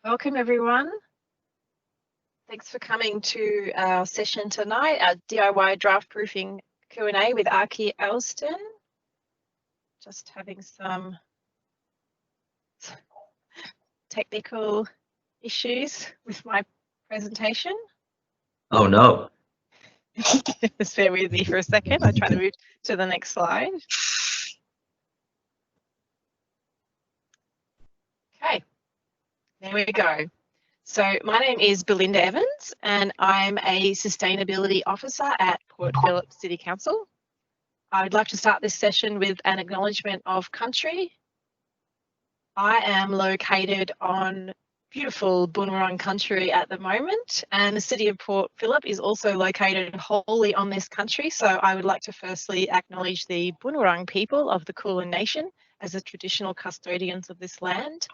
Welcome everyone. Thanks for coming to our session tonight, our DIY draft proofing Q&A with Arky Elston. Just having some technical issues with my presentation. Oh no. Just bear with me for a second. I'll try to move to the next slide. Okay, there we go. So my name is Belinda Evans and I'm a Sustainability Officer at Port Phillip City Council. I'd like to start this session with an acknowledgement of country. I am located on beautiful Boonwurrung country at the moment, and the city of Port Phillip is also located wholly on this country. So I would like to firstly acknowledge the Boonwurrung people of the Kulin Nation as the traditional custodians of this land.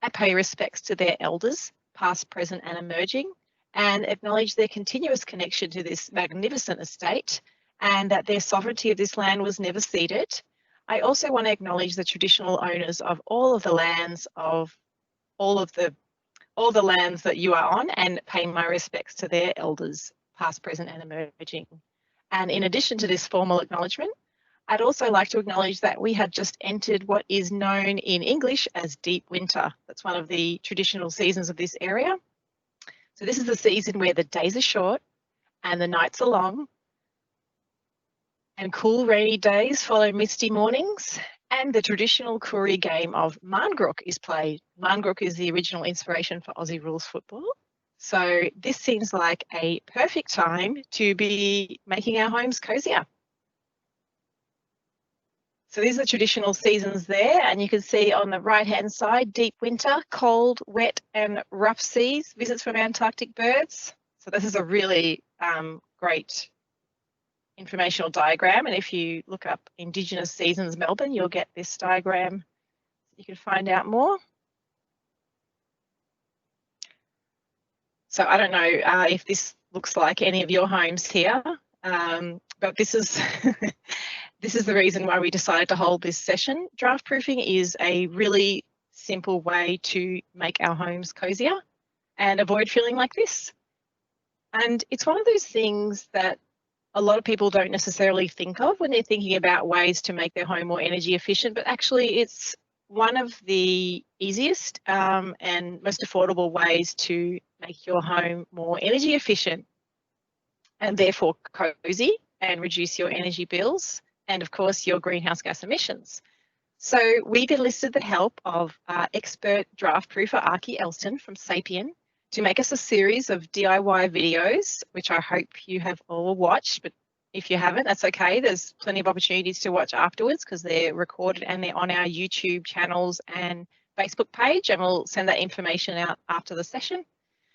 I pay respects to their elders, past, present and emerging, and acknowledge their continuous connection to this magnificent estate and that their sovereignty of this land was never ceded. I also want to acknowledge the traditional owners of all of the lands of all the lands that you are on and pay my respects to their elders, past, present and emerging. And in addition to this formal acknowledgement, I'd also like to acknowledge that we have just entered what is known in English as deep winter. That's one of the traditional seasons of this area. So this is the season where the days are short and the nights are long, and cool rainy days follow misty mornings, and the traditional Koori game of Marngrook is played. Marngrook is the original inspiration for Aussie rules football. So this seems like a perfect time to be making our homes cozier. So these are traditional seasons there, and you can see on the right-hand side, deep winter, cold, wet and rough seas, visits from Antarctic birds. So this is a really great informational diagram, and if you look up Indigenous Seasons Melbourne, you'll get this diagram. You can find out more. So I don't know if this looks like any of your homes here, but this is this is the reason why we decided to hold this session. Draft proofing is a really simple way to make our homes cozier and avoid feeling like this. And it's one of those things that a lot of people don't necessarily think of when they're thinking about ways to make their home more energy efficient, but actually it's one of the easiest and most affordable ways to make your home more energy efficient and therefore cozy and reduce your energy bills and of course your greenhouse gas emissions. So we've enlisted the help of expert draft proofer Arky Elston from Sapien to make us a series of DIY videos, which I hope you have all watched, but if you haven't, that's okay. There's plenty of opportunities to watch afterwards because they're recorded and they're on our YouTube channels and Facebook page, and we'll send that information out after the session.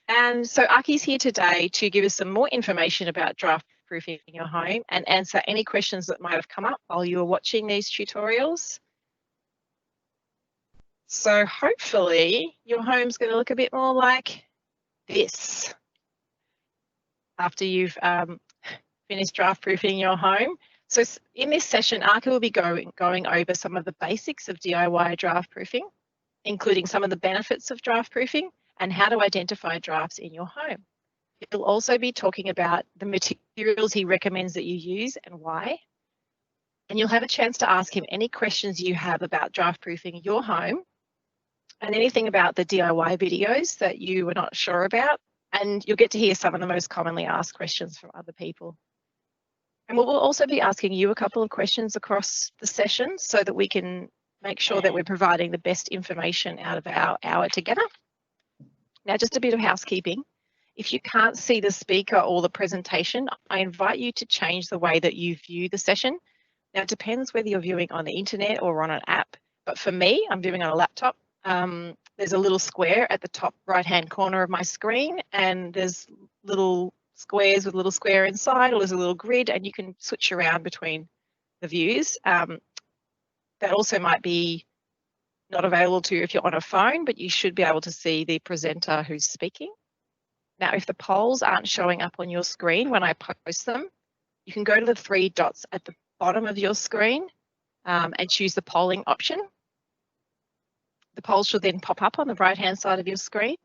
And so Arky's here today to give us some more information about draft proofing in your home and answer any questions that might have come up while you were watching these tutorials. So hopefully your home's going to look a bit more like this after you've finished draft proofing your home. So in this session, Arky will be going over some of the basics of DIY draft proofing, including some of the benefits of draft proofing and how to identify drafts in your home. He'll also be talking about the materials he recommends that you use and why. And you'll have a chance to ask him any questions you have about draft proofing your home and anything about the DIY videos that you were not sure about. And you'll get to hear some of the most commonly asked questions from other people. And we'll also be asking you a couple of questions across the session so that we can make sure that we're providing the best information out of our hour together. Now, just a bit of housekeeping. If you can't see the speaker or the presentation, I invite you to change the way that you view the session. Now, it depends whether you're viewing on the internet or on an app, but for me, I'm viewing on a laptop. There's a little square at the top right-hand corner of my screen, and there's little squares with a little square inside, or there's a little grid, and you can switch around between the views. That also might be not available to you if you're on a phone, but you should be able to see the presenter who's speaking. Now, if the polls aren't showing up on your screen when I post them, you can go to the three dots at the bottom of your screen and choose the polling option. The polls should then pop up on the right-hand side of your screen.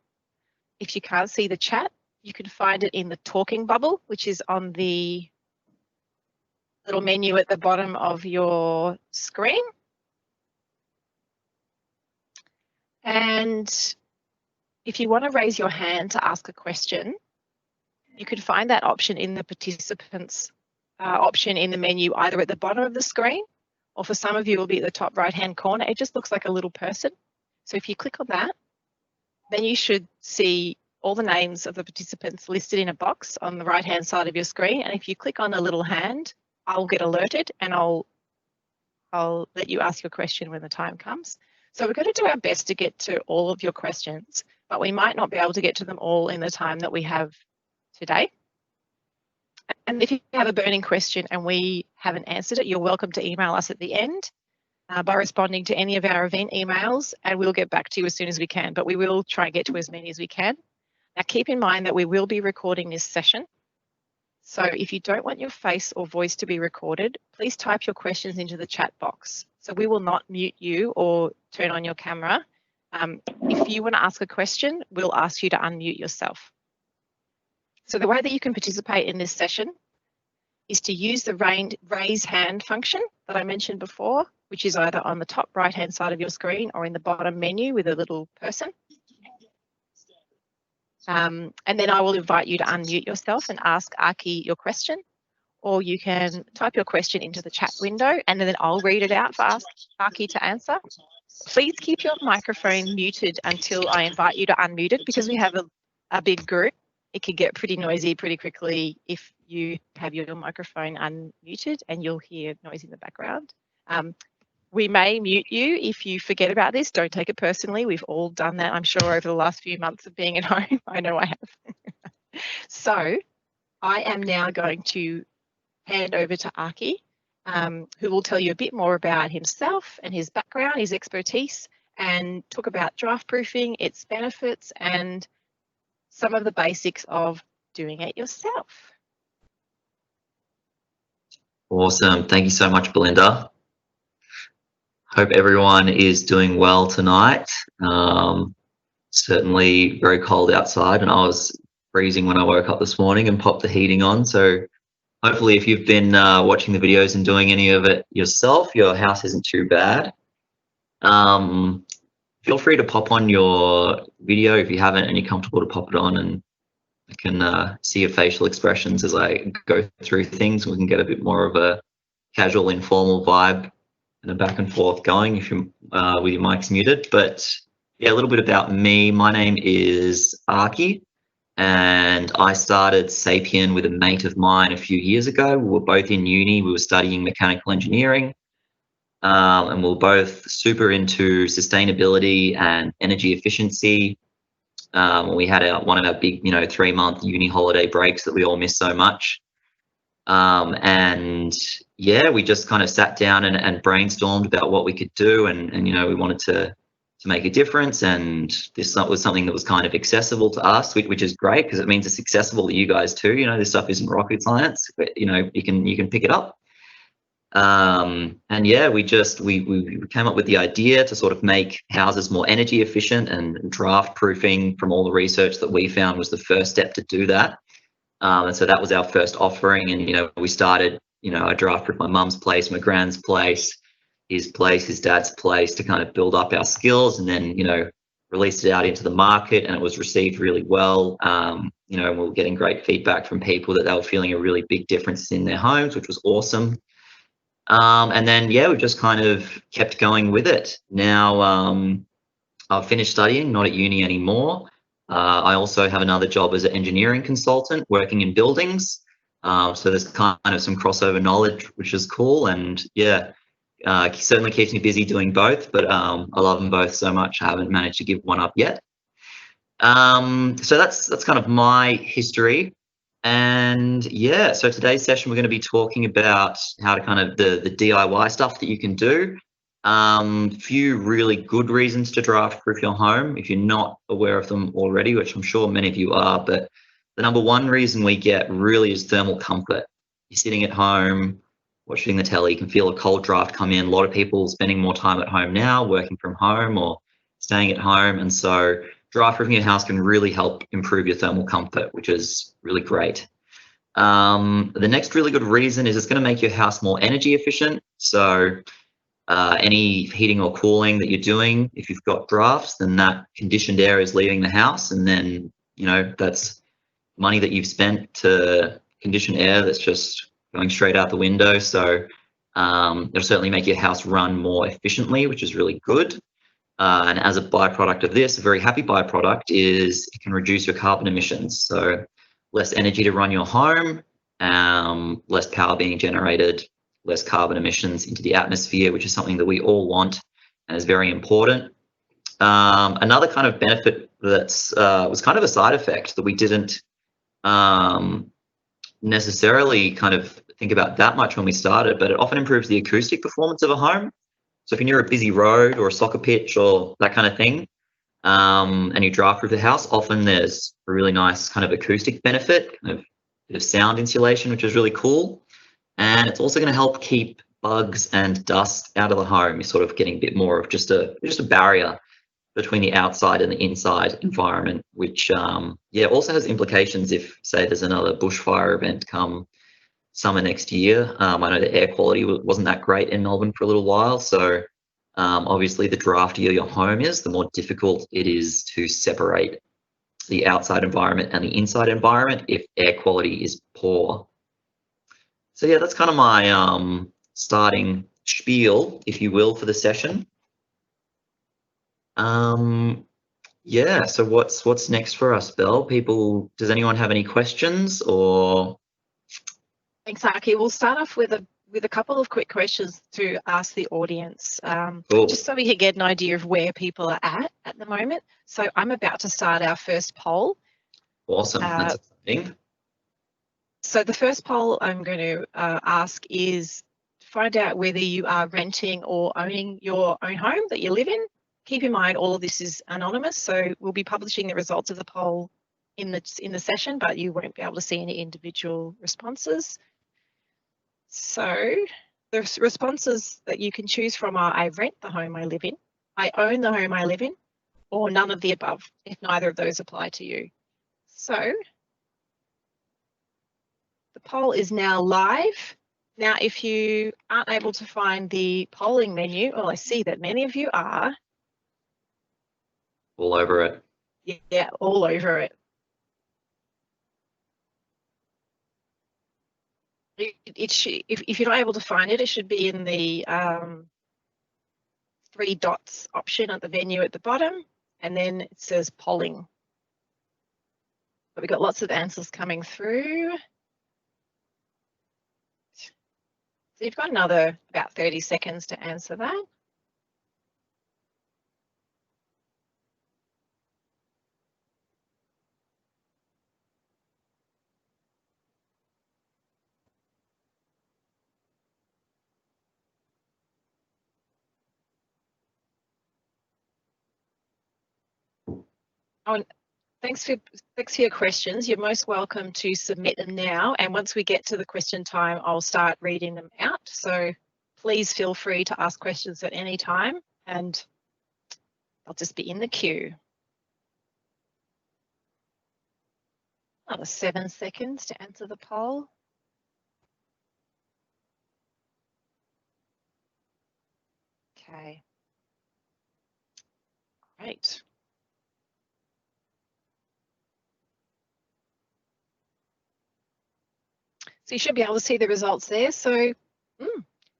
if you can't see the chat, you can find it in the talking bubble, which is on the little menu at the bottom of your screen. And if you want to raise your hand to ask a question, you can find that option in the participants option in the menu, either at the bottom of the screen, or for some of you, it will be at the top right-hand corner. It just looks like a little person. So if you click on that, then you should see all the names of the participants listed in a box on the right-hand side of your screen. And if you click on the little hand, I'll get alerted and I'll let you ask your question when the time comes. So we're going to do our best to get to all of your questions, but we might not be able to get to them all in the time that we have today. And if you have a burning question and we haven't answered it, you're welcome to email us at the end by responding to any of our event emails, and we'll get back to you as soon as we can, but we will try and get to as many as we can. Now, keep in mind that we will be recording this session. So if you don't want your face or voice to be recorded, please type your questions into the chat box. So we will not mute you or turn on your camera. If you want to ask a question, we'll ask you to unmute yourself. So the way that you can participate in this session is to use the raise hand function that I mentioned before, which is either on the top right-hand side of your screen or in the bottom menu with a little person. And then I will invite you to unmute yourself and ask Arky your question, or you can type your question into the chat window and then I'll read it out for Arky to answer. Please keep your microphone muted until I invite you to unmute it, because we have a big group. It can get pretty noisy pretty quickly if you have your microphone unmuted and you'll hear noise in the background. We may mute you if you forget about this. Don't take it personally. We've all done that, I'm sure, over the last few months of being at home. I know I have. So I am now going to hand over to Arky, who will tell you a bit more about himself and his background, his expertise, and talk about draft proofing, its benefits, and some of the basics of doing it yourself. Awesome. Thank you so much, Belinda. Hope everyone is doing well tonight. Certainly very cold outside, and I was freezing when I woke up this morning and popped the heating on. So hopefully if you've been watching the videos and doing any of it yourself, your house isn't too bad. Feel free to pop on your video if you haven't and you're comfortable to pop it on, and I can see your facial expressions as I go through things. We can get a bit more of a casual, informal vibe and a back and forth going if you're with your mics muted. But yeah, a little bit about me. My name is Arky, and I started Sapien with a mate of mine a few years ago. We were both in uni. We were studying mechanical engineering, and we were both super into sustainability and energy efficiency. We had one of our big, 3-month uni holiday breaks that we all miss so much. And yeah, we just kind of sat down and brainstormed about what we could do, and we wanted to make a difference, and this was something that was kind of accessible to us, which is great because it means it's accessible to you guys too. This stuff isn't rocket science, but you can pick it up. And yeah, we came up with the idea to sort of make houses more energy efficient, and draft proofing, from all the research that we found, was the first step to do that. And so that was our first offering, and we started, I draft proofed my mum's place, my grand's place, his dad's place, to kind of build up our skills, and then released it out into the market, and it was received really well. We were getting great feedback from people that they were feeling a really big difference in their homes, which was awesome. And then yeah, we've just kind of kept going with it. Now I've finished studying, not at uni anymore. I also have another job as an engineering consultant working in buildings. So there's kind of some crossover knowledge, which is cool. And yeah, certainly keeps me busy doing both, but I love them both so much, I haven't managed to give one up yet. So that's kind of my history. And yeah, so today's session, we're going to be talking about how to kind of the DIY stuff that you can do. Few really good reasons to draft proof your home if you're not aware of them already, which I'm sure many of you are. But the number one reason we get really is thermal comfort. You're sitting at home watching the telly, you can feel a cold draft come in. A lot of people spending more time at home now, working from home or staying at home, and so draft proofing your house can really help improve your thermal comfort, which is really great. The next really good reason is it's going to make your house more energy efficient. So any heating or cooling that you're doing, if you've got drafts, then that conditioned air is leaving the house, and then that's money that you've spent to condition air that's just going straight out the window. So it'll certainly make your house run more efficiently, which is really good. And as a byproduct of this, a very happy byproduct is it can reduce your carbon emissions. So less energy to run your home, less power being generated, less carbon emissions into the atmosphere, which is something that we all want and is very important. Another kind of benefit that's was kind of a side effect that we didn't necessarily kind of think about that much when we started, but it often improves the acoustic performance of a home. So if you're near a busy road or a soccer pitch or that kind of thing, and you draft proof the house, often there's a really nice kind of acoustic benefit, kind of bit of sound insulation, which is really cool. And it's also going to help keep bugs and dust out of the home. You're sort of getting a bit more of just a barrier between the outside and the inside environment, which also has implications if, say, there's another bushfire event come summer next year. I know the air quality wasn't that great in Melbourne for a little while, so obviously the draftier your home is, the more difficult it is to separate the outside environment and the inside environment if air quality is poor. So yeah, that's kind of my starting spiel, if you will, for the session. Yeah, so what's next for us, Belle? Does anyone have any questions or? Thanks, Arky. We'll start off with a couple of quick questions to ask the audience, Cool. just so we can get an idea of where people are at the moment. So I'm about to start our first poll. Awesome. That's exciting. So the first poll I'm going to ask is to find out whether you are renting or owning your own home that you live in. Keep in mind all of this is anonymous, so we'll be publishing the results of the poll in the session, but you won't be able to see any individual responses. So the responses that you can choose from are: I rent the home I live in, I own the home I live in, or none of the above, if neither of those apply to you. So the poll is now live. Now, if you aren't able to find the polling menu, well, I see that many of you are. All over it. Yeah, all over it. If you're not able to find it, it should be in the 3 dots option at the menu at the bottom, and then it says polling. But we've got lots of answers coming through. So you've got another about 30 seconds to answer that. Oh, and thanks for your questions. You're most welcome to submit them now. And once we get to the question time, I'll start reading them out. So please feel free to ask questions at any time, and I'll just be in the queue. Another 7 seconds to answer the poll. Okay. Great. So you should be able to see the results there. So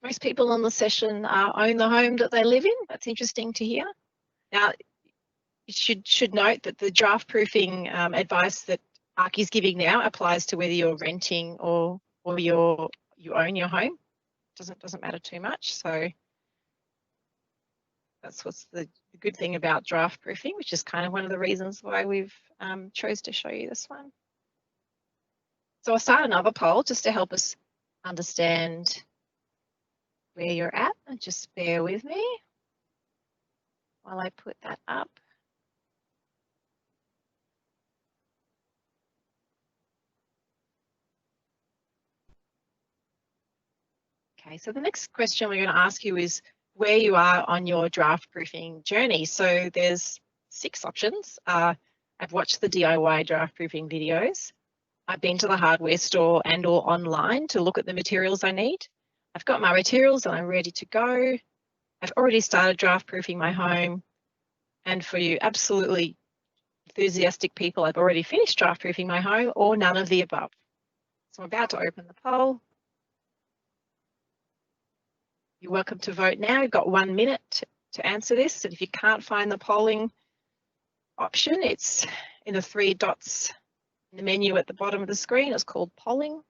most people on the session own the home that they live in. That's interesting to hear. Now, you should note that the draft proofing advice that Arky is giving now applies to whether you're renting or you own your home. Doesn't matter too much. So that's what's the good thing about draft proofing, which is kind of one of the reasons why we've chose to show you this one. So I'll start another poll just to help us understand where you're at, and just bear with me while I put that up. Okay, so the next question we're going to ask you is where you are on your draft proofing journey. So there's 6 options are I've watched the DIY draft proofing videos. I've been to the hardware store and or online to look at the materials I need. I've got my materials and I'm ready to go. I've already started draft proofing my home. And for you absolutely enthusiastic people, I've already finished draft proofing my home, or none of the above. So I'm about to open the poll. You're welcome to vote now. You've got 1 minute to answer this. And if you can't find the polling option, it's in the 3 dots in the menu at the bottom of the screen. It's called polling.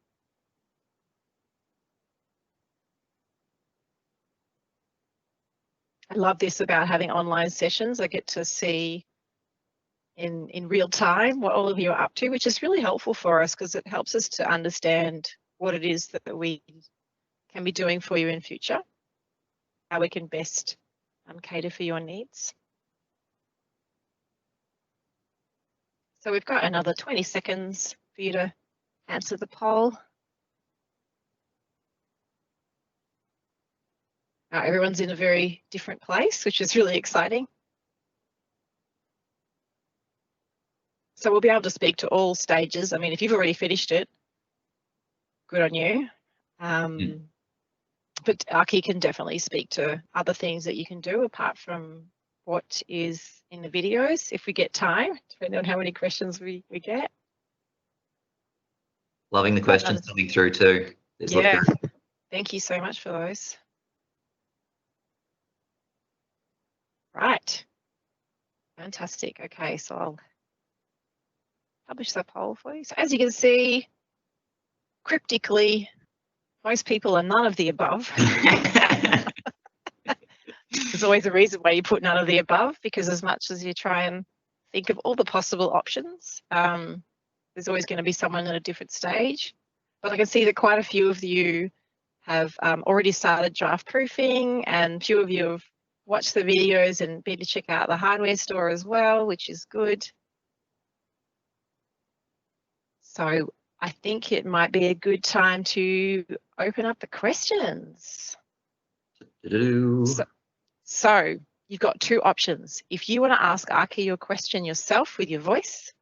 I love this about having online sessions. I get to see in real time what all of you are up to, which is really helpful for us because it helps us to understand what it is that we can be doing for you in future, how we can best cater for your needs. So we've got another 20 seconds for you to answer the poll. Everyone's in a very different place, which is really exciting. So we'll be able to speak to all stages. I mean, if you've already finished it, good on you. But Arky can definitely speak to other things that you can do apart from what is in the videos, if we get time, depending on how many questions we get. Loving the questions coming through too. Yeah, thank you so much for those. Right, fantastic. Okay, so I'll publish the poll for you. So as you can see, cryptically, most people are none of the above. There's always a reason why you put none of the above, because as much as you try and think of all the possible options, there's always going to be someone at a different stage. But I can see that quite a few of you have already started draft proofing, and a few of you have watched the videos and been to check out the hardware store as well, which is good. So I think it might be a good time to open up the questions. So you've got 2 options. If you want to ask Arky your question yourself with your voice,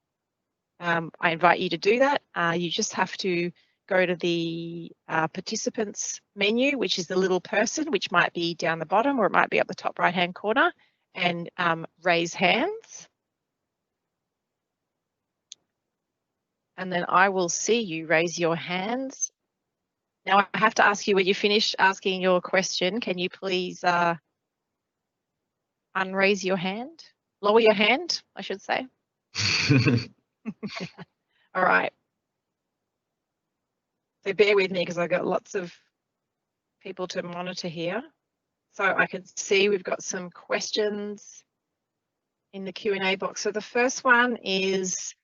I invite you to do that. You just have to go to the participants menu, which is the little person, which might be down the bottom or it might be up the top right-hand corner, and raise hands. And then I will see you raise your hands. Now I have to ask you, when you finish asking your question, can you please unraise your hand? Lower your hand, I should say. All right. So bear with me because I've got lots of people to monitor here. So I can see we've got some questions in the Q&A box. So the first one is,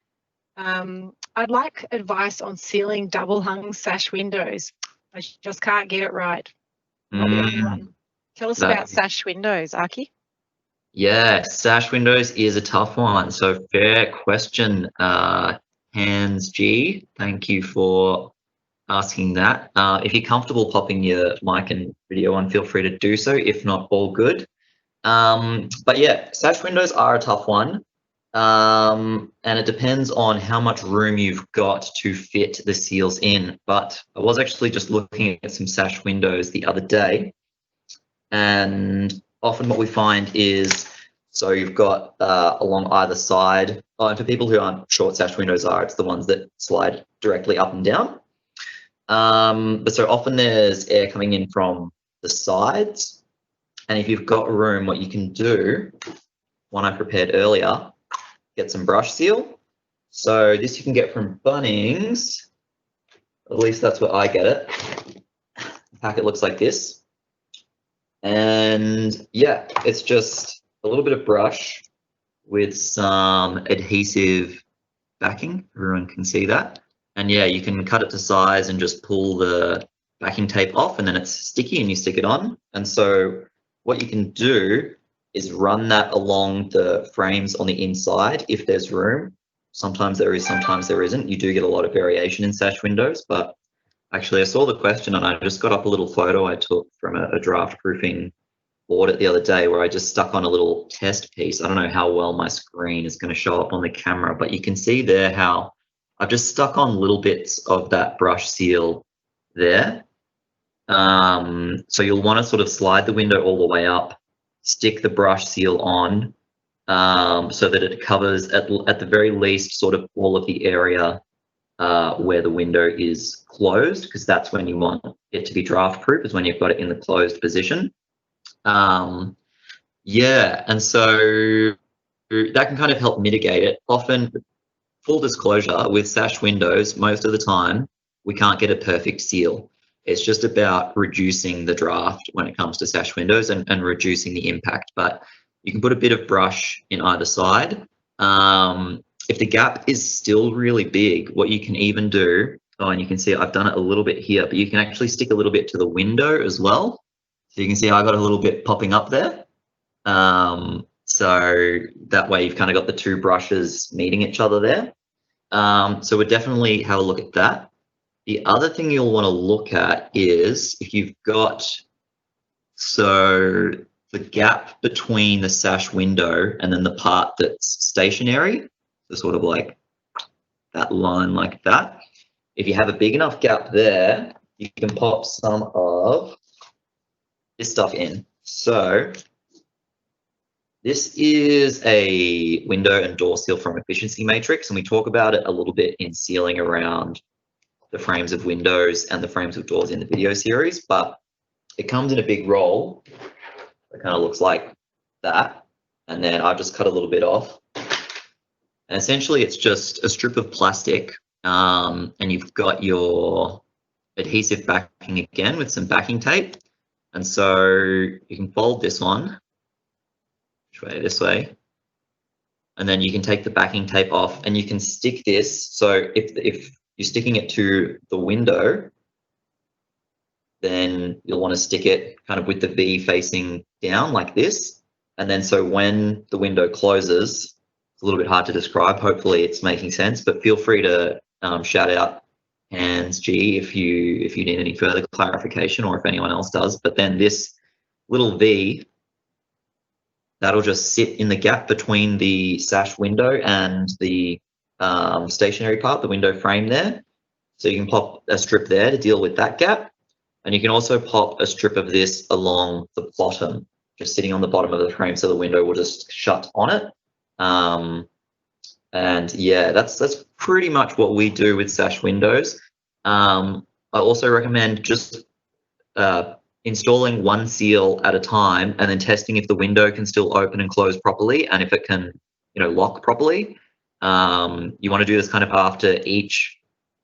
I'd like advice on sealing double hung sash windows. I just can't get it right. Tell us about Sash Windows, Arky. Yeah, Sash Windows is a tough one. So fair question, Hands G. Thank you for asking that. If you're comfortable popping your mic and video on, feel free to do so. If not, all good. But yeah, Sash Windows are a tough one. And it depends on how much room you've got to fit the seals in. But I was actually just looking at some Sash Windows the other day, and often what we find is, so you've got along either side, and for people who aren't sure what Sash Windows are, it's the ones that slide directly up and down. But so often there's air coming in from the sides, and if you've got room, what you can do, one I prepared earlier, get some brush seal. So this you can get from Bunnings, at least that's where I get it. The packet looks like this. And yeah, it's just a little bit of brush with some adhesive backing. Everyone can see that. And yeah, you can cut it to size and just pull the backing tape off, and then it's sticky and you stick it on. And so what you can do is run that along the frames on the inside if there's room. Sometimes there is, sometimes there isn't. You do get a lot of variation in Sash Windows, but actually I saw the question and I just got up a little photo I took from a draft proofing audit the other day where I just stuck on a little test piece. I don't know how well my screen is going to show up on the camera, but you can see there how I've just stuck on little bits of that brush seal there. So you'll want to sort of slide the window all the way up, stick the brush seal on, so that it covers at the very least sort of all of the area where the window is closed, because that's when you want it to be draft proof, is when you've got it in the closed position. Yeah, and so that can kind of help mitigate it. Often, full disclosure, with Sash Windows, most of the time we can't get a perfect seal. It's just about reducing the draft when it comes to Sash Windows and reducing the impact. But you can put a bit of brush in either side. If the gap is still really big, what you can even do, and you can see I've done it a little bit here, but you can actually stick a little bit to the window as well. So you can see I got a little bit popping up there. So that way you've kind of got the two brushes meeting each other there. So we'll definitely have a look at that. The other thing you'll want to look at is if you've got, so the gap between the sash window and then the part that's stationary, so sort of like that line like that. If you have a big enough gap there, you can pop some of this stuff in. So this is a window and door seal from Efficiency Matrix, and we talk about it a little bit in sealing around the frames of windows and the frames of doors in the video series, but it comes in a big roll. It kind of looks like that. And then I've just cut a little bit off. And essentially it's just a strip of plastic, and you've got your adhesive backing again with some backing tape. And so you can fold this one, this way, and then you can take the backing tape off and you can stick this. So if you're sticking it to the window, then you'll want to stick it kind of with the V facing down like this. And then so when the window closes, it's a little bit hard to describe. Hopefully it's making sense, but feel free to shout out hands G if you need any further clarification, or if anyone else does. But then this little V, that'll just sit in the gap between the sash window and the stationary part, the window frame there. So you can pop a strip there to deal with that gap. And you can also pop a strip of this along the bottom, just sitting on the bottom of the frame, so the window will just shut on it. And yeah, that's pretty much what we do with Sash Windows. I also recommend just installing one seal at a time and then testing if the window can still open and close properly, and if it can, lock properly. You want to do this kind of after each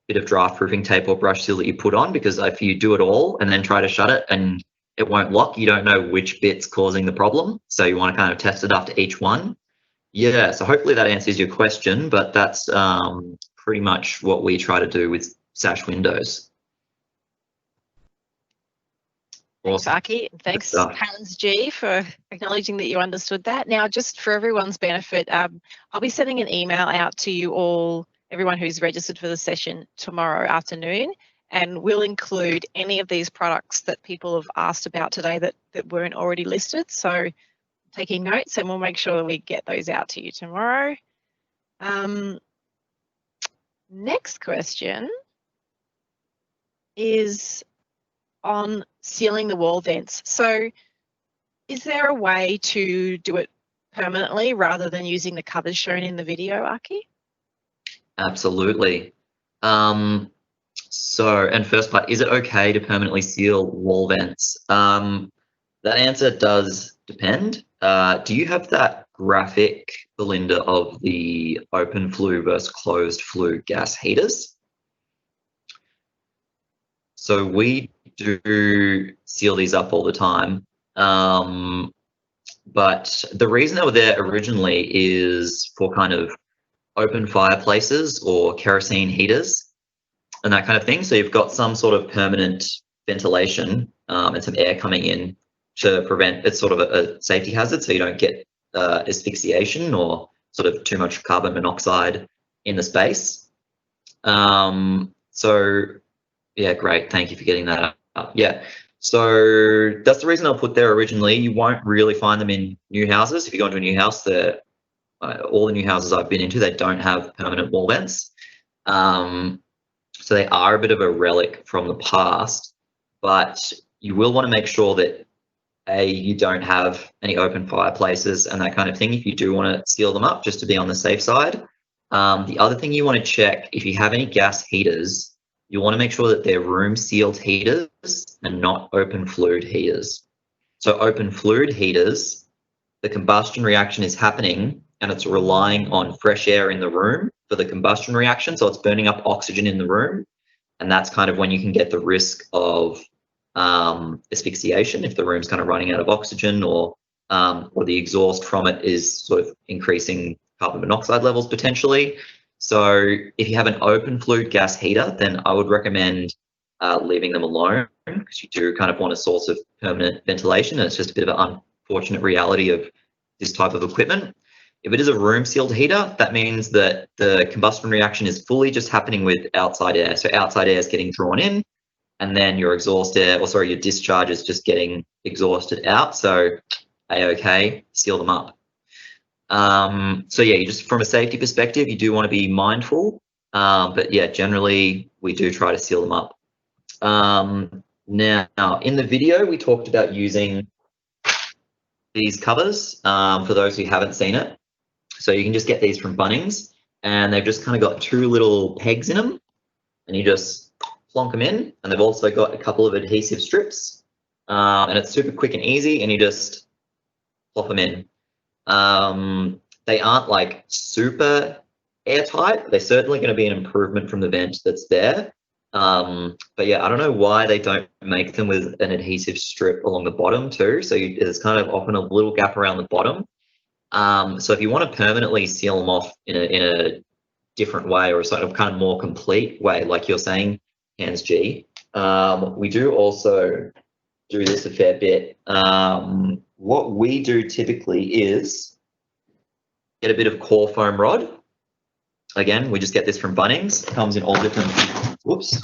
bit of draft proofing tape or brush seal that you put on, because if you do it all and then try to shut it and it won't lock, you don't know which bit's causing the problem. So you want to kind of test it after each one. Yeah, so hopefully that answers your question, but that's pretty much what we try to do with Sash Windows. Thanks, Arky. Thanks, Hans G, for acknowledging that you understood that. Now, just for everyone's benefit, I'll be sending an email out to you all, everyone who's registered for the session, tomorrow afternoon, and we'll include any of these products that people have asked about today that weren't already listed. So taking notes, and we'll make sure that we get those out to you tomorrow. Next question is on sealing the wall vents. So is there a way to do it permanently rather than using the covers shown in the video, Arky? Absolutely. And first part, is it okay to permanently seal wall vents? That answer does depend. Do you have that graphic, Belinda, of the open flue versus closed flue gas heaters? So we do seal these up all the time. But the reason they were there originally is for kind of open fireplaces or kerosene heaters and that kind of thing. So you've got some sort of permanent ventilation and some air coming in to prevent, it's sort of a safety hazard, so you don't get asphyxiation or sort of too much carbon monoxide in the space. So yeah, great, thank you for getting that up. Yeah, So that's the reason I put there originally. You won't really find them in new houses. If you go into a new house, all the new houses I've been into, they don't have permanent wall vents. So they are a bit of a relic from the past, but you will want to make sure that you don't have any open fireplaces and that kind of thing if you do want to seal them up, just to be on the safe side. The other thing you want to check, if you have any gas heaters, you want to make sure that they're room sealed heaters and not open fluid heaters. So open fluid heaters, the combustion reaction is happening and it's relying on fresh air in the room for the combustion reaction. So it's burning up oxygen in the room. And that's kind of when you can get the risk of asphyxiation if the room's kind of running out of oxygen, or the exhaust from it is sort of increasing carbon monoxide levels potentially. So if you have an open fluid gas heater, then I would recommend leaving them alone, because you do kind of want a source of permanent ventilation. And it's just a bit of an unfortunate reality of this type of equipment. If it is a room sealed heater, that means that the combustion reaction is fully just happening with outside air. So outside air is getting drawn in, and then your exhaust air, your discharge is just getting exhausted out. So A-OK, seal them up. So yeah, you just, from a safety perspective, you do want to be mindful. But yeah, generally we do try to seal them up. Now, in the video, we talked about using these covers for those who haven't seen it. So you can just get these from Bunnings, and they've just kind of got two little pegs in them, and you just plonk them in. And they've also got a couple of adhesive strips, and it's super quick and easy, and you just plop them in. They aren't like super airtight. They're certainly going to be an improvement from the vent that's there. But yeah, I don't know why they don't make them with an adhesive strip along the bottom too. So there's kind of often a little gap around the bottom. So if you want to permanently seal them off in a different way, or a sort of kind of more complete way, like you're saying, Hans G, we do also do this a fair bit. What we do typically is get a bit of core foam rod. Again, we just get this from Bunnings. It comes in all different, whoops,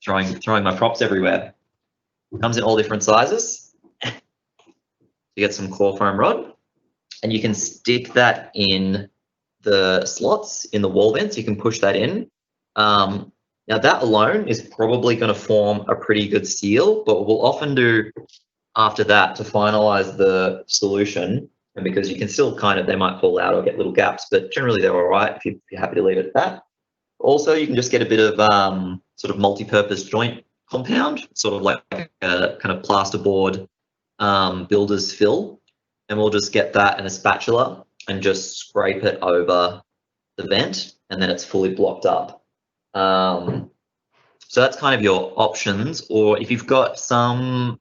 throwing my props everywhere. It comes in all different sizes. You get some core foam rod, and you can stick that in the slots in the wall vents. You can push that in. Now that alone is probably going to form a pretty good seal, but what we'll often do after that to finalize the solution, and because you can still kind of, they might fall out or get little gaps, but generally they're all right if you're happy to leave it at that. Also, you can just get a bit of sort of multi-purpose joint compound, sort of like a kind of plasterboard builder's fill, and we'll just get that in a spatula and just scrape it over the vent, and then it's fully blocked up. So that's kind of your options. Or if you've got some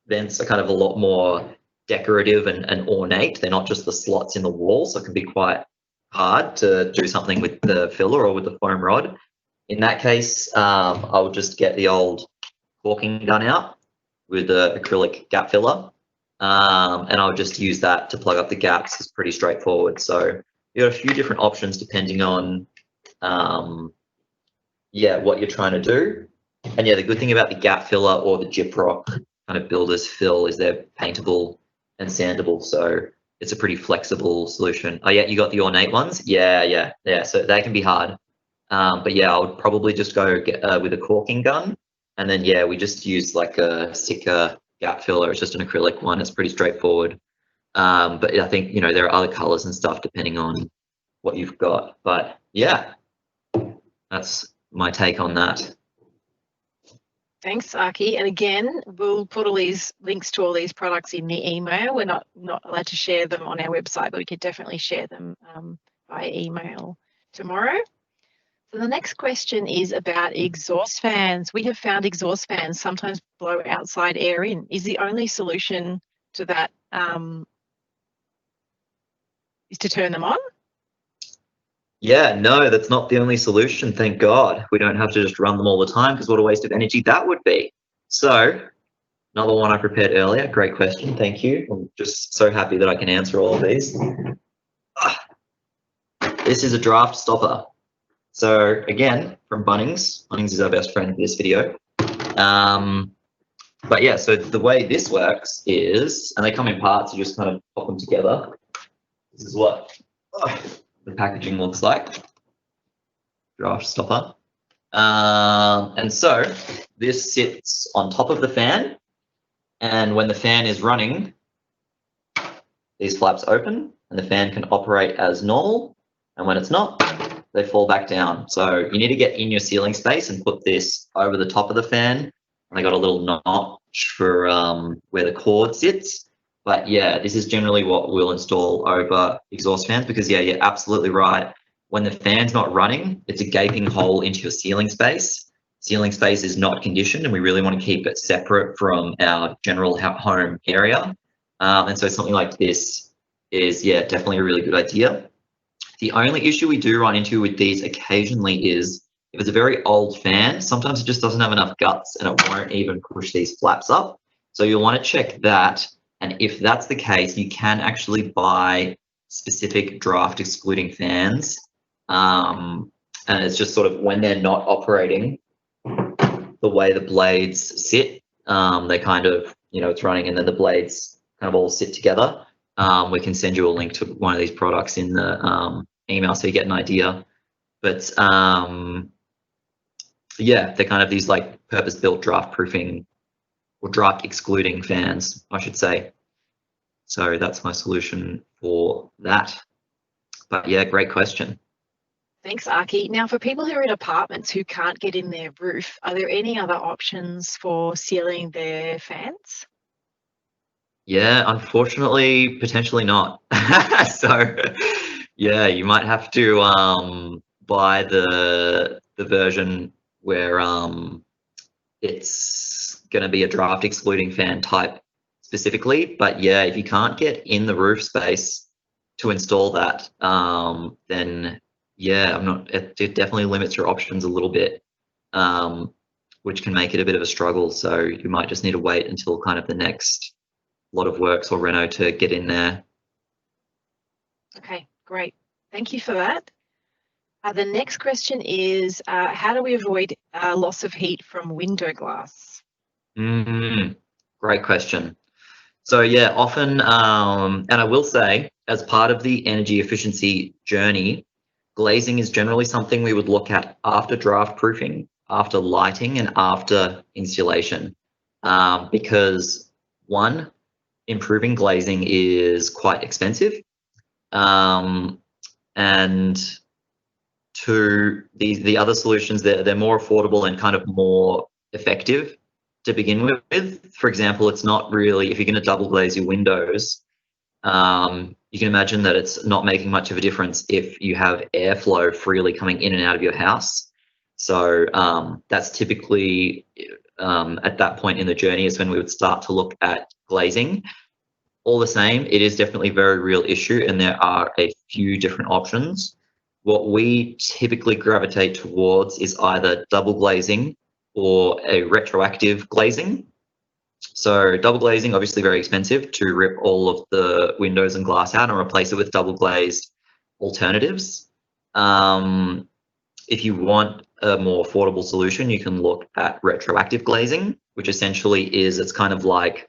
vents are kind of a lot more decorative and ornate, they're not just the slots in the wall, so it can be quite hard to do something with the filler or with the foam rod. In that case, I'll just get the old caulking gun out with the acrylic gap filler, and I'll just use that to plug up the gaps. It's pretty straightforward. So you've got a few different options depending on yeah, what you're trying to do. And yeah, the good thing about the gap filler or the gyprock kind of builder's fill is they're paintable and sandable, so it's a pretty flexible solution. Oh yeah, you got the ornate ones? Yeah, so they can be hard. But yeah, I would probably just go get, with a caulking gun, and then yeah, we just use like a Sitka gap filler. It's just an acrylic one. It's pretty straightforward. But I think, you know, there are other colors and stuff depending on what you've got. But yeah, that's my take on that. Thanks, Arky. And again, we'll put all these links to all these products in the email. We're not allowed to share them on our website, but we could definitely share them by email tomorrow. So the next question is about exhaust fans. We have found exhaust fans sometimes blow outside air in. Is the only solution to that is to turn them on? Yeah, no, that's not the only solution. Thank God. We don't have to just run them all the time, because what a waste of energy that would be. So another one I prepared earlier. Great question. Thank you. I'm just so happy that I can answer all of these. This is a draft stopper. So again, from Bunnings. Bunnings is our best friend for this video. But yeah, so the way this works is, and they come in parts, you just kind of pop them together. This is what the packaging looks like. Draught stopper. And so this sits on top of the fan, and when the fan is running, these flaps open and the fan can operate as normal, and when it's not, they fall back down. So you need to get in your ceiling space and put this over the top of the fan. I got a little notch for where the cord sits. But yeah, this is generally what we'll install over exhaust fans, because yeah, you're absolutely right. When the fan's not running, it's a gaping hole into your ceiling space. Ceiling space is not conditioned, and we really want to keep it separate from our general home area. And so something like this is, yeah, definitely a really good idea. The only issue we do run into with these occasionally is if it's a very old fan, sometimes it just doesn't have enough guts and it won't even push these flaps up. So you'll want to check that. And if that's the case, you can actually buy specific draft excluding fans. And it's just sort of when they're not operating, the way the blades sit, they kind of, it's running and then the blades kind of all sit together. We can send you a link to one of these products in the email so you get an idea. But yeah, they're kind of these like purpose-built draft proofing or draft excluding fans, I should say. So that's my solution for that. But yeah, great question. Thanks, Arky. Now, for people who are in apartments who can't get in their roof, are there any other options for sealing their fans? Yeah, unfortunately, potentially not. So yeah, you might have to buy the version where it's going to be a draft excluding fan type specifically. But yeah, if you can't get in the roof space to install that, then yeah, it definitely limits your options a little bit, which can make it a bit of a struggle. So you might just need to wait until kind of the next lot of works or reno to get in there. Okay, great. Thank you for that. The next question is, how do we avoid loss of heat from window glass? Great question. So yeah, often, and I will say, as part of the energy efficiency journey, glazing is generally something we would look at after draft proofing, after lighting, and after insulation, because one, improving glazing is quite expensive, and two, the other solutions, they're more affordable and kind of more effective to begin with. For example, it's not really, if you're going to double glaze your windows, you can imagine that it's not making much of a difference if you have airflow freely coming in and out of your house. So that's typically at that point in the journey is when we would start to look at glazing. All the same, it is definitely a very real issue, and there are a few different options. What we typically gravitate towards is either double glazing or a retroactive glazing. So double glazing, obviously very expensive to rip all of the windows and glass out and replace it with double glazed alternatives. If you want a more affordable solution, you can look at retroactive glazing, which essentially is, it's kind of like,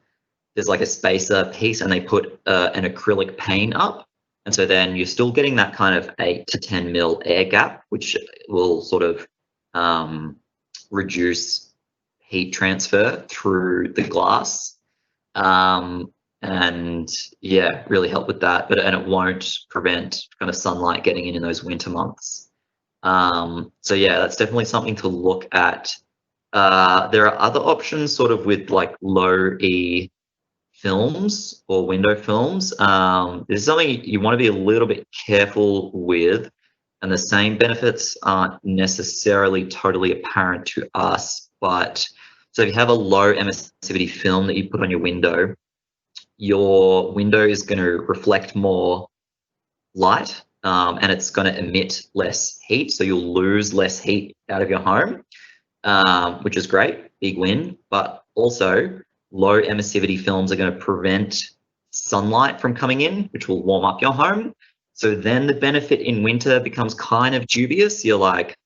there's like a spacer piece and they put an acrylic pane up. And so then you're still getting that kind of 8 to 10 mil air gap, which will sort of reduce heat transfer through the glass, and yeah, really help with that. And it won't prevent kind of sunlight getting in those winter months. So yeah, that's definitely something to look at. There are other options sort of with like low E films or window films. This is something you want to be a little bit careful with, and the same benefits aren't necessarily totally apparent to us. But so if you have a low emissivity film that you put on your window is going to reflect more light, and it's going to emit less heat, so you'll lose less heat out of your home, which is great, big win. But also, low emissivity films are going to prevent sunlight from coming in, which will warm up your home. So then the benefit in winter becomes kind of dubious. You're like,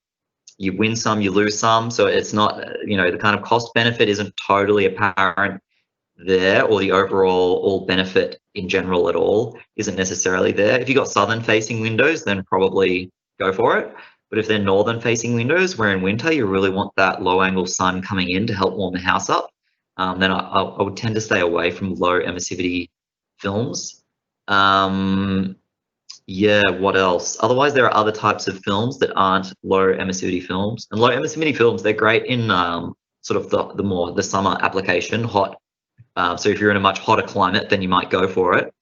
you win some, you lose some. So it's not, the kind of cost benefit isn't totally apparent there, or the overall benefit in general at all isn't necessarily there. If you've got southern facing windows, then probably go for it. But if they're northern facing windows, where in winter you really want that low angle sun coming in to help warm the house up, then I would tend to stay away from low emissivity films. Yeah, what else? Otherwise, there are other types of films that aren't low emissivity films. And low emissivity films, they're great in sort of the summer application, hot. So if you're in a much hotter climate, then you might go for it,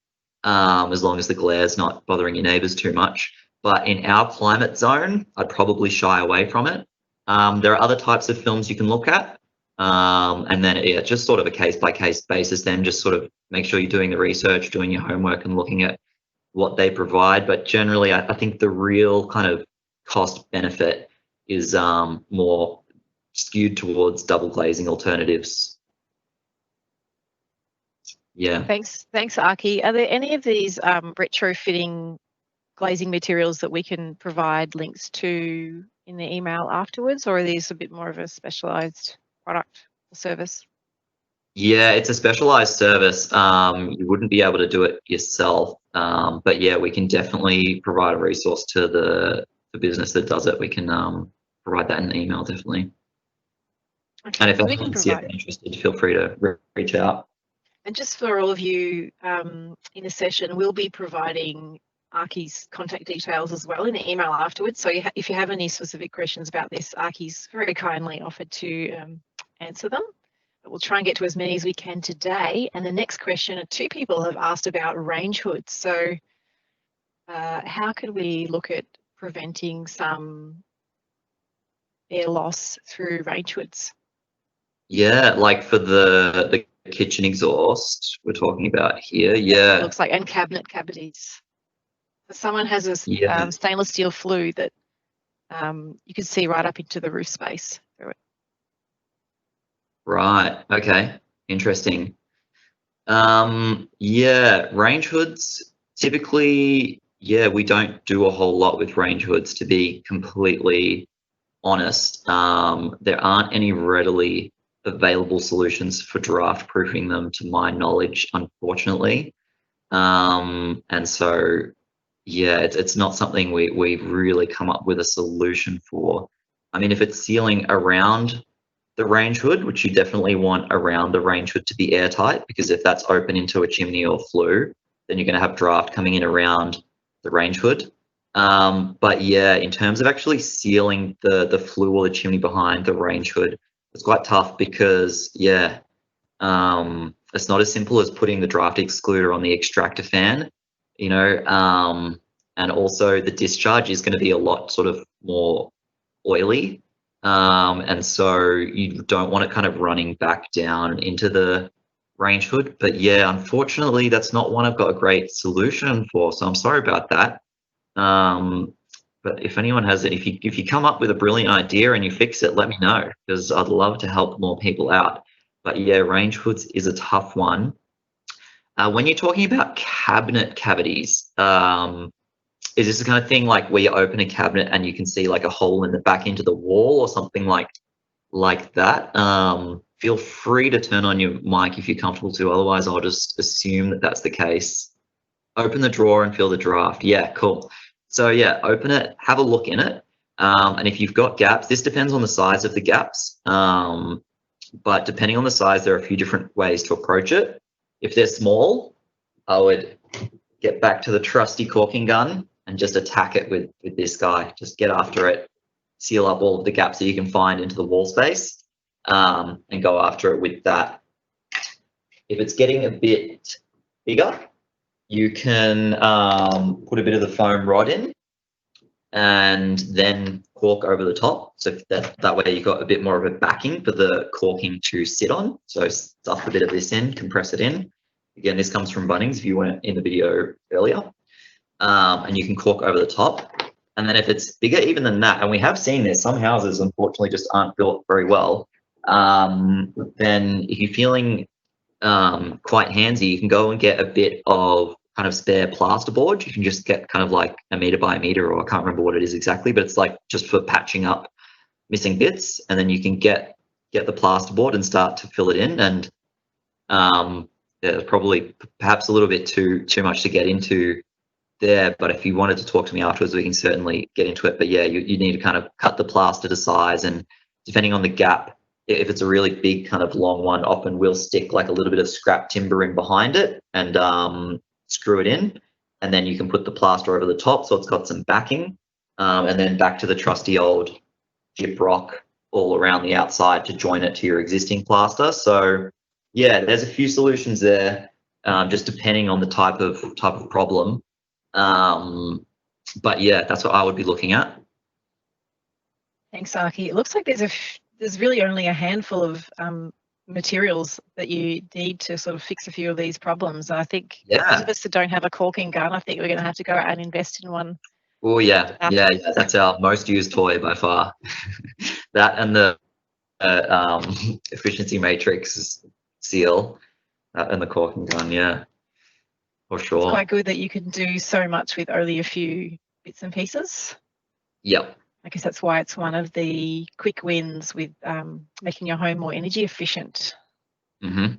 as long as the glare's not bothering your neighbours too much. But in our climate zone, I'd probably shy away from it. There are other types of films you can look at. And then, yeah, just sort of a case-by-case basis, then just sort of make sure you're doing the research, doing your homework and looking at what they provide. But generally, I think the real kind of cost benefit is more skewed towards double glazing alternatives. Yeah. Thanks, Arky. Are there any of these retrofitting glazing materials that we can provide links to in the email afterwards, or are these a bit more of a specialised product or service? Yeah, it's a specialised service. You wouldn't be able to do it yourself, but yeah, we can definitely provide a resource to the business that does it. We can provide that in the email, definitely. Okay. And if anyone's interested, feel free to reach out. And just for all of you in the session, we'll be providing Arky's contact details as well in the email afterwards. So if you have any specific questions about this, Arky's very kindly offered to answer them. But we'll try and get to as many as we can today. And the next question, 2 people have asked about range hoods. So how could we look at preventing some air loss through range hoods? Yeah, like for the kitchen exhaust we're talking about here. Yeah, it looks like, and cabinet cavities. Someone has a stainless steel flue that you can see right up into the roof space through it. Right. Okay. Interesting. Yeah, range hoods typically, yeah, we don't do a whole lot with range hoods, to be completely honest. There aren't any readily available solutions for draft proofing them, to my knowledge, unfortunately. And so, yeah, it's not something we've really come up with a solution for. I mean, if it's sealing around the range hood, which you definitely want around the range hood to be airtight, because if that's open into a chimney or flue, then you're going to have draft coming in around the range hood. But yeah, in terms of actually sealing the flue or the chimney behind the range hood, it's quite tough because, yeah, it's not as simple as putting the draft excluder on the extractor fan, and also the discharge is going to be a lot sort of more oily. And so you don't want it kind of running back down into the range hood. But yeah, unfortunately, that's not one I've got a great solution for. So I'm sorry about that. But if anyone has it, if you come up with a brilliant idea and you fix it, let me know, because I'd love to help more people out. But yeah, range hoods is a tough one. When you're talking about cabinet cavities, is this the kind of thing like where you open a cabinet and you can see like a hole in the back into the wall or something like that? Feel free to turn on your mic if you're comfortable to. Otherwise, I'll just assume that that's the case. Open the drawer and feel the draft. Yeah, cool. So yeah, open it, have a look in it. And if you've got gaps, this depends on the size of the gaps. But depending on the size, there are a few different ways to approach it. If they're small, I would get back to the trusty caulking gun and just attack it with this guy. Just get after it, seal up all of the gaps that you can find into the wall space, and go after it with that. If it's getting a bit bigger, you can put a bit of the foam rod in and then cork over the top. So that way you've got a bit more of a backing for the corking to sit on. So stuff a bit of this in, compress it in. Again, this comes from Bunnings if you weren't in the video earlier. And you can cork over the top. And then if it's bigger even than that, and we have seen this, some houses unfortunately just aren't built very well, then if you're feeling quite handsy, you can go and get a bit of kind of spare plasterboard. You can just get kind of like 1 meter by 1 meter, or I can't remember what it is exactly, but it's like just for patching up missing bits, and then you can get the plasterboard and start to fill it in. And there's probably perhaps a little bit too much to get into there, but if you wanted to talk to me afterwards, we can certainly get into it. But yeah, you need to kind of cut the plaster to size, and depending on the gap, if it's a really big kind of long one, often we'll stick like a little bit of scrap timber in behind it and screw it in, and then you can put the plaster over the top so it's got some backing, and then back to the trusty old gyp rock all around the outside to join it to your existing plaster. So yeah, there's a few solutions there, just depending on the type of problem. But yeah, that's what I would be looking at. Thanks, Arky. It looks like there's really only a handful of materials that you need to sort of fix a few of these problems. I think those of us that don't have a caulking gun, I think we're going to have to go out and invest in one. Oh yeah, yeah, that's our most used toy by far. That and the efficiency matrix seal and the caulking gun, yeah, for sure. It's quite good that you can do so much with only a few bits and pieces. Yep. I guess that's why it's one of the quick wins with making your home more energy efficient. Mm-hmm.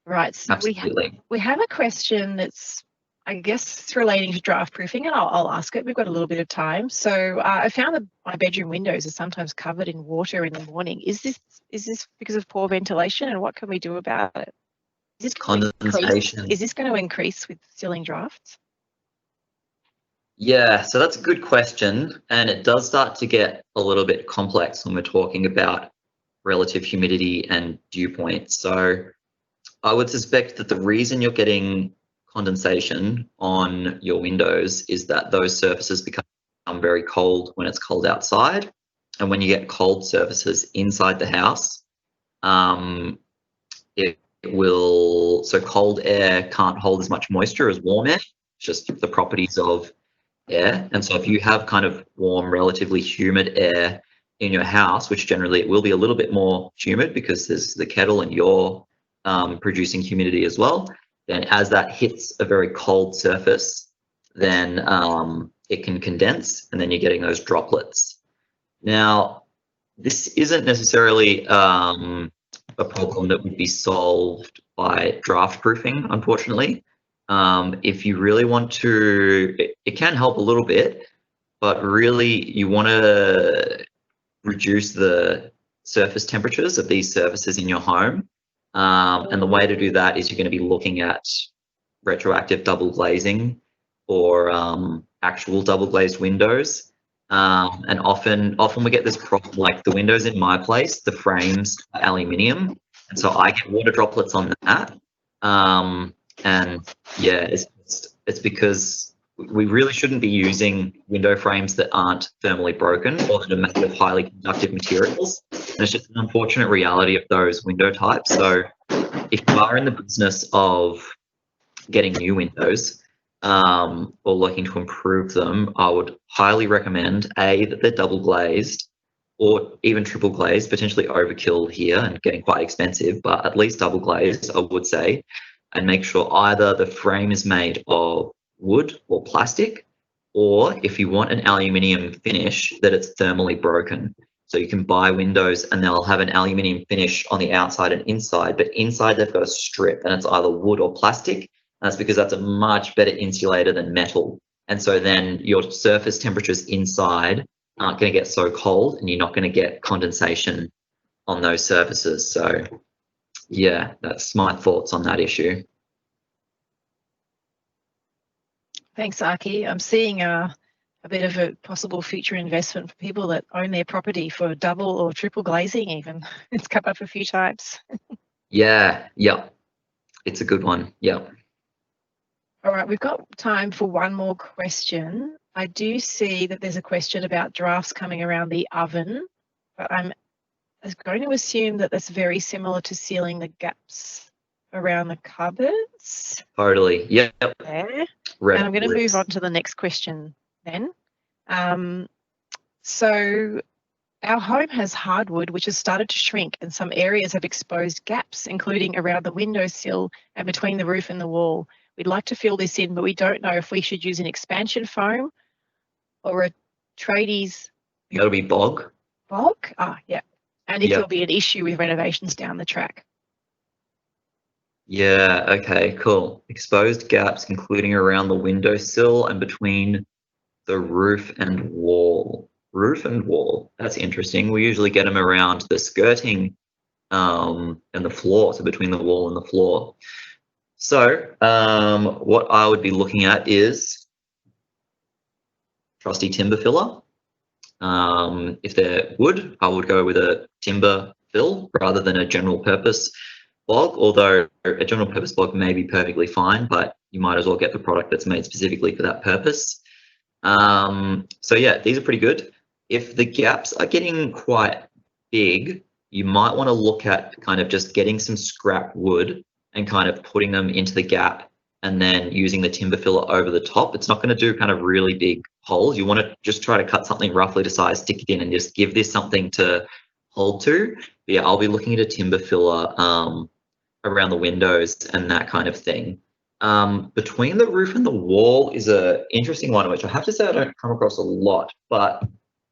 Right. So absolutely. We have a question that's, I guess, it's relating to draft proofing, and I'll ask it. We've got a little bit of time. So I found that my bedroom windows are sometimes covered in water in the morning. Is this because of poor ventilation, and what can we do about it? Is this condensation? Is this going to increase with sealing drafts? Yeah, so that's a good question, and it does start to get a little bit complex when we're talking about relative humidity and dew points. So I would suspect that the reason you're getting condensation on your windows is that those surfaces become very cold when it's cold outside, and when you get cold surfaces inside the house, it will, so cold air can't hold as much moisture as warm air. It's just the properties of air. And so if you have kind of warm, relatively humid air in your house, which generally it will be a little bit more humid because there's the kettle and you're producing humidity as well, then as that hits a very cold surface, then it can condense, and then you're getting those droplets. Now, this isn't necessarily a problem that would be solved by draft proofing, unfortunately. If you really want to, it can help a little bit, but really you want to reduce the surface temperatures of these surfaces in your home. And the way to do that is you're going to be looking at retroactive double glazing or actual double glazed windows. And often we get this problem, like the windows in my place, the frames are aluminium, and so I get water droplets on that. And yeah, it's because we really shouldn't be using window frames that aren't thermally broken or that are made of highly conductive materials. And it's just an unfortunate reality of those window types. So if you are in the business of getting new windows or looking to improve them, I would highly recommend that they're double glazed or even triple glazed, potentially overkill here and getting quite expensive, but at least double glazed, I would say. And make sure either the frame is made of wood or plastic, or if you want an aluminium finish, that it's thermally broken. So you can buy windows and they'll have an aluminium finish on the outside and inside, but inside they've got a strip and it's either wood or plastic. And that's because that's a much better insulator than metal. And so then your surface temperatures inside aren't going to get so cold and you're not going to get condensation on those surfaces. So yeah, that's my thoughts on that issue. Thanks, Arky. I'm seeing a bit of a possible future investment for people that own their property for double or triple glazing even. It's come up a few times. Yeah, it's a good one. Yeah. All right, we've got time for one more question. I do see that there's a question about drafts coming around the oven, but I'm going to assume that that's very similar to sealing the gaps around the cupboards. Totally. Yeah. There. And I'm going to move on to the next question then. So our home has hardwood, which has started to shrink, and some areas have exposed gaps, including around the windowsill and between the roof and the wall. We'd like to fill this in, but we don't know if we should use an expansion foam or a tradies. That'll be bog. bog? Ah, yeah. And if Yep. there'll be an issue with renovations down the track. Yeah, okay, cool. Exposed gaps, including around the windowsill and between the roof and wall. Roof and wall. That's interesting. We usually get them around the skirting and the floor, so between the wall and the floor. So what I would be looking at is trusty timber filler. If they're wood, I would go with a timber fill rather than a general purpose bog, although a general purpose bog may be perfectly fine, but you might as well get the product that's made specifically for that purpose. So yeah, these are pretty good. If the gaps are getting quite big, you might want to look at kind of just getting some scrap wood and kind of putting them into the gap and then using the timber filler over the top. It's not going to do kind of really big holes. You want to just try to cut something roughly to size, stick it in, and just give this something to hold to. But yeah, I'll be looking at a timber filler around the windows and that kind of thing. Between the roof and the wall is a interesting one, which I have to say I don't come across a lot, but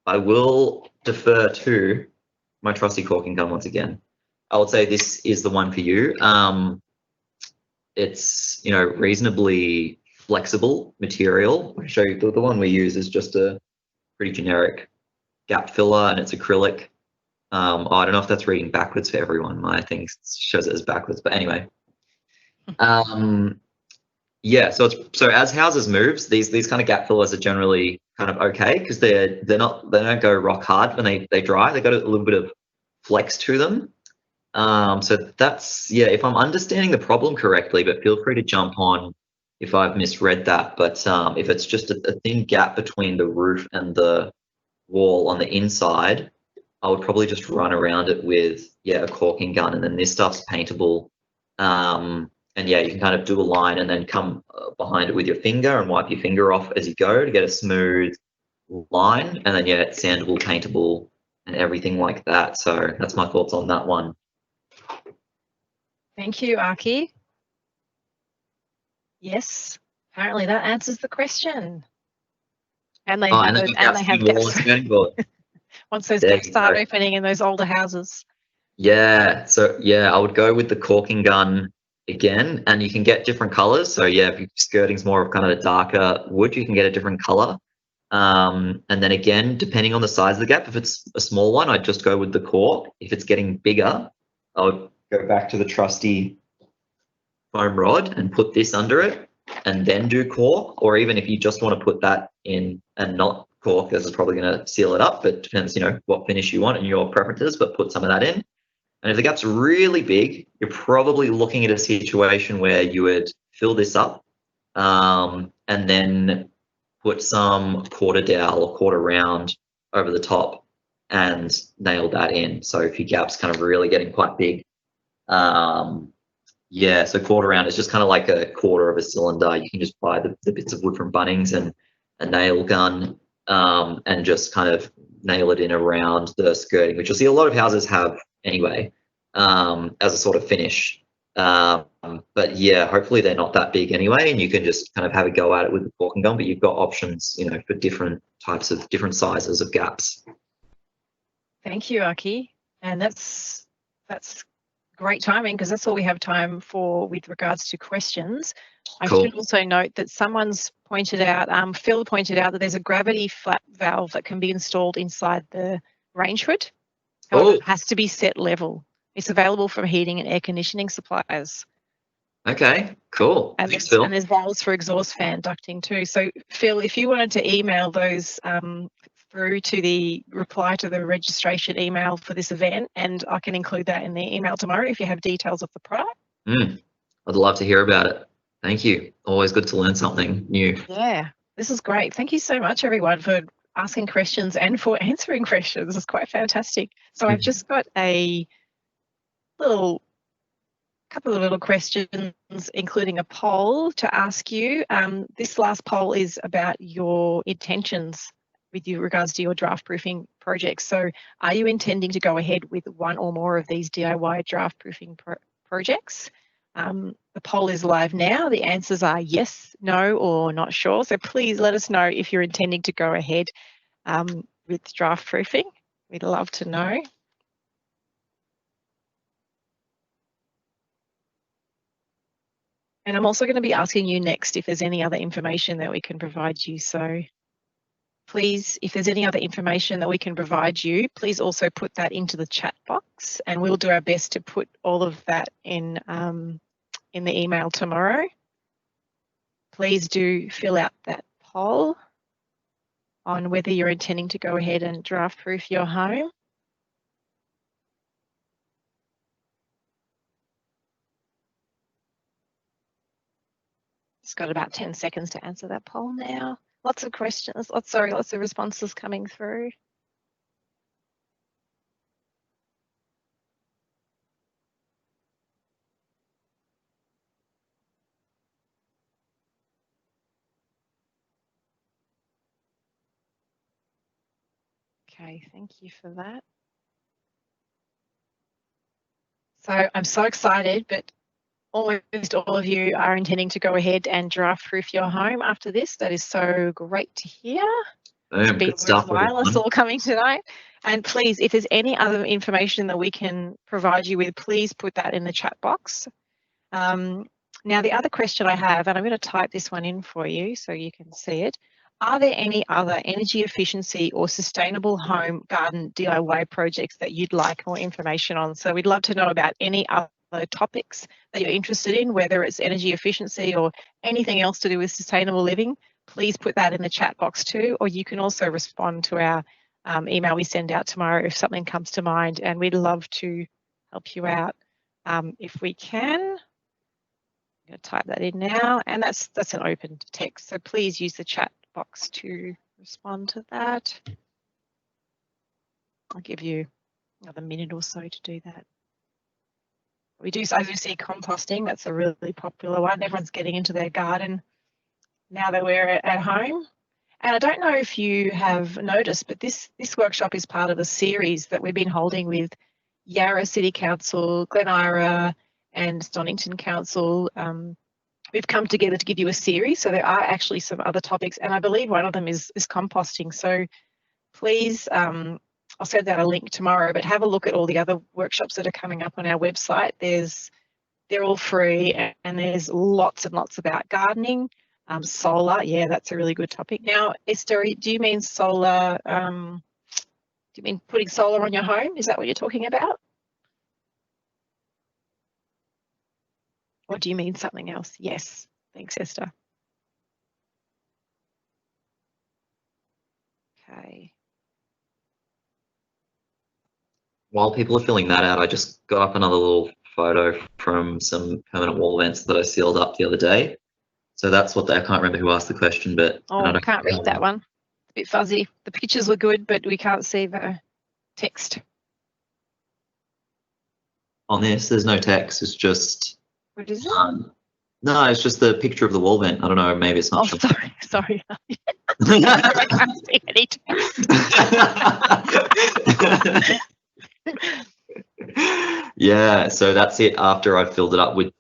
I will defer to my trusty caulking gun once again. I would say this is the one for you. It's, you know, reasonably flexible material. I'll show you the one we use is just a pretty generic gap filler and it's acrylic. I don't know if that's reading backwards for everyone. My thing shows it as backwards, but anyway. Yeah, so as houses moves, these kind of gap fillers are generally kind of okay because they don't go rock hard when they dry. They got a little bit of flex to them. So that's, yeah, if I'm understanding the problem correctly, but feel free to jump on if I've misread that. But if it's just a thin gap between the roof and the wall on the inside, I would probably just run around it with, yeah, a caulking gun, and then this stuff's paintable. And yeah, you can kind of do a line and then come behind it with your finger and wipe your finger off as you go to get a smooth line. And then yeah, it's sandable, paintable, and everything like that. So that's my thoughts on that one. Thank you, Arky. Yes, apparently that answers the question. And they have gaps. Once those gaps start opening in those older houses. Yeah, so yeah, I would go with the caulking gun again, and you can get different colors. So yeah, if your skirting's more of kind of a darker wood, you can get a different color. And then again, depending on the size of the gap, if it's a small one, I'd just go with the caulk. If it's getting bigger, I would go back to the trusty foam rod and put this under it and then do caulk. Or even if you just want to put that in and not caulk, this is probably going to seal it up, but it depends, you know, what finish you want and your preferences, but put some of that in. And if the gap's really big, you're probably looking at a situation where you would fill this up and then put some quarter dowel or quarter round over the top and nail that in. So if your gap's kind of really getting quite big, yeah, so quarter round is just kind of like a quarter of a cylinder. You can just buy the bits of wood from Bunnings and a nail gun and just kind of nail it in around the skirting, which you'll see a lot of houses have anyway, as a sort of finish. But yeah, hopefully they're not that big anyway, and you can just kind of have a go at it with the caulking gun, but you've got options, you know, for different types of different sizes of gaps. Thank you, Arky. And that's great timing because that's all we have time for with regards to questions. Cool. I should also note that someone's pointed out, Phil pointed out that there's a gravity flap valve that can be installed inside the range hood. However, it has to be set level. It's available from heating and air conditioning suppliers. Okay, cool. And Thanks, Phil. And there's valves for exhaust fan ducting too. So Phil, if you wanted to email those through to the reply to the registration email for this event, and I can include that in the email tomorrow if you have details of the product. I'd love to hear about it. Thank you. Always good to learn something new. Yeah, this is great. Thank you so much, everyone, for asking questions and for answering questions. It's quite fantastic. So I've just got a couple of little questions, including a poll to ask you. This last poll is about your intentions with regards to your draft proofing projects. So are you intending to go ahead with one or more of these DIY draft proofing projects? The poll is live now. The answers are yes, no, or not sure. So please let us know if you're intending to go ahead with draft proofing. We'd love to know. And I'm also going to be asking you next if there's any other information that we can provide you. So please, if there's any other information that we can provide you, please also put that into the chat box, and we'll do our best to put all of that in the email tomorrow. Please do fill out that poll on whether you're intending to go ahead and draft-proof your home. It's got about 10 seconds to answer that poll now. Lots of questions, lots of responses coming through. Okay, thank you for that. So I'm so excited, but almost all of you are intending to go ahead and draft-proof your home after this. That is so great to hear. It's been worthwhile us all coming tonight. And please, if there's any other information that we can provide you with, please put that in the chat box. Now, the other question I have, and I'm going to type this one in for you so you can see it. Are there any other energy efficiency or sustainable home garden DIY projects that you'd like more information on? So we'd love to know about any other topics that you're interested in, whether it's energy efficiency or anything else to do with sustainable living. Please put that in the chat box too, or you can also respond to our email we send out tomorrow if something comes to mind, and we'd love to help you out if we can. I'm going to type that in now, and that's an open text, so please use the chat box to respond to that. I'll give you another minute or so to do that. We do, as we see, composting. That's a really popular one. Everyone's getting into their garden now that we're at home. And I don't know if you have noticed, but this workshop is part of a series that we've been holding with Yarra City Council, Glen Ira and Stonington Council. We've come together to give you a series, so there are actually some other topics, and I believe one of them is composting. So please, I'll send out a link tomorrow, but have a look at all the other workshops that are coming up on our website. They're all free, and there's lots and lots about gardening. Solar, yeah, that's a really good topic. Now, Esther, do you mean solar, do you mean putting solar on your home? Is that what you're talking about? Or do you mean something else? Yes, thanks, Esther. Okay. While people are filling that out, I just got up another little photo from some permanent wall vents that I sealed up the other day. So that's what I can't remember who asked the question, but I can't read that one. It's a bit fuzzy. The pictures were good, but we can't see the text. On this, there's no text. It's just. What is it? No, it's just the picture of the wall vent. I don't know. Maybe it's not. Oh, sorry. I can't see any text. Yeah, so that's it. After I filled it up with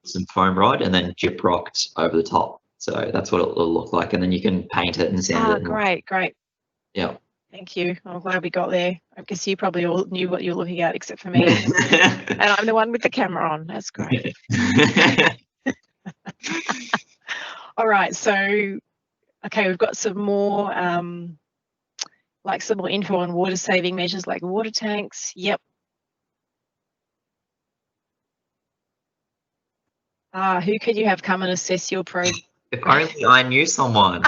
some foam rod and then gyprocked over the top. So that's what it'll look like, and then you can paint it and sand it. Great. Yeah. Thank you. I'm glad we got there. I guess you probably all knew what you were looking at, except for me. And I'm the one with the camera on. That's great. All right. So, okay, we've got some more, some more info on water saving measures like water tanks. Yep. Who could you have come and assess your program? If only I knew someone.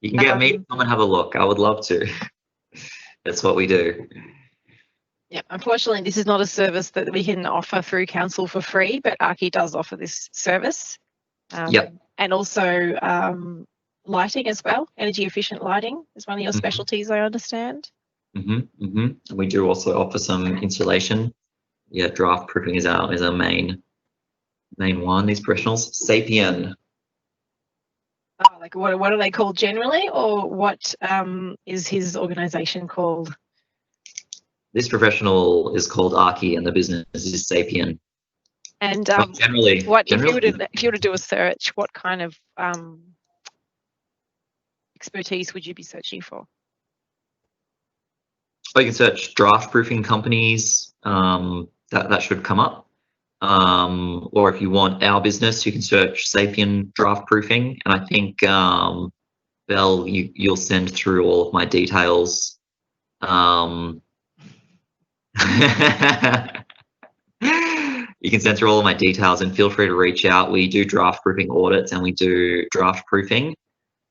You can get me to come and have a look. I would love to. That's what we do. Yeah, unfortunately, this is not a service that we can offer through council for free, but Arky does offer this service. Yep. And also lighting as well. Energy efficient lighting is one of your specialties, I understand. We do also offer some insulation. Yeah, draft proofing is our main one. These professionals, Sapien. Oh, like what are they called generally, or what is his organisation called? This professional is called Arky, and the business is Sapien. And generally, if you were to do a search, what kind of expertise would you be searching for? or you can search draft proofing companies. That should come up. Or if you want our business, you can search Sapien draft proofing. And I think Belle, you'll send through all of my details. You can send through all of my details and feel free to reach out. We do draft proofing audits and we do draft proofing.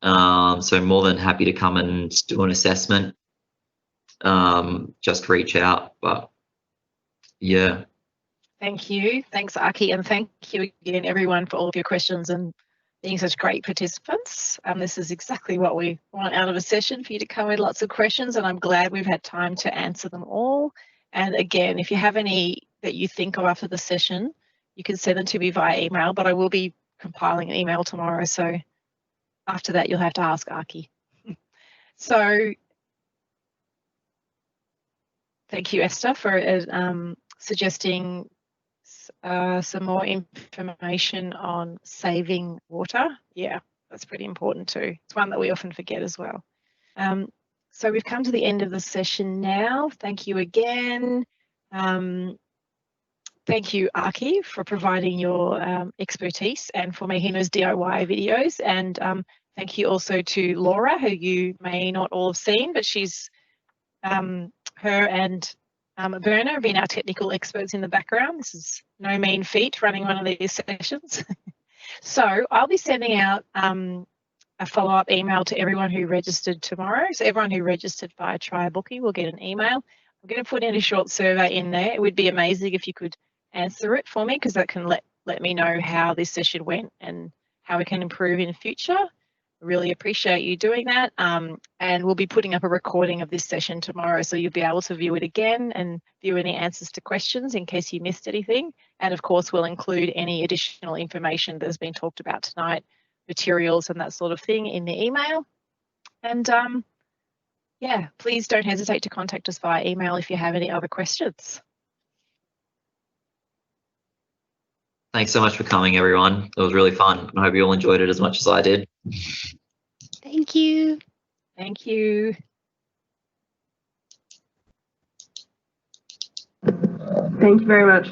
So more than happy to come and do an assessment. Just reach out. But yeah. Thank you. Thanks, Arky. And thank you again, everyone, for all of your questions and being such great participants. This is exactly what we want out of a session, for you to come with lots of questions, and I'm glad we've had time to answer them all. And again, if you have any that you think of after the session, you can send them to me via email, but I will be compiling an email tomorrow, so after that you'll have to ask Arky. So thank you, Esther, for suggesting some more information on saving water. Yeah, that's pretty important too. It's one that we often forget as well. So we've come to the end of the session now. Thank you again. Thank you, Arky, for providing your expertise and for making those DIY videos. And thank you also to Laura, who you may not all have seen, but she's her and Berna have been our technical experts in the background. This is no mean feat, running one of these sessions. So I'll be sending out a follow-up email to everyone who registered tomorrow. So everyone who registered via Try Bookie will get an email. I'm going to put in a short survey in there. It would be amazing if you could answer it for me, because that can let me know how this session went and how we can improve in the future. Really appreciate you doing that. And we'll be putting up a recording of this session tomorrow, so you'll be able to view it again and view any answers to questions in case you missed anything. And of course, we'll include any additional information that has been talked about tonight, materials and that sort of thing, in the email. And yeah, please don't hesitate to contact us via email if you have any other questions. Thanks so much for coming, everyone. It was really fun. I hope you all enjoyed it as much as I did. Thank you. Thank you. Thank you very much.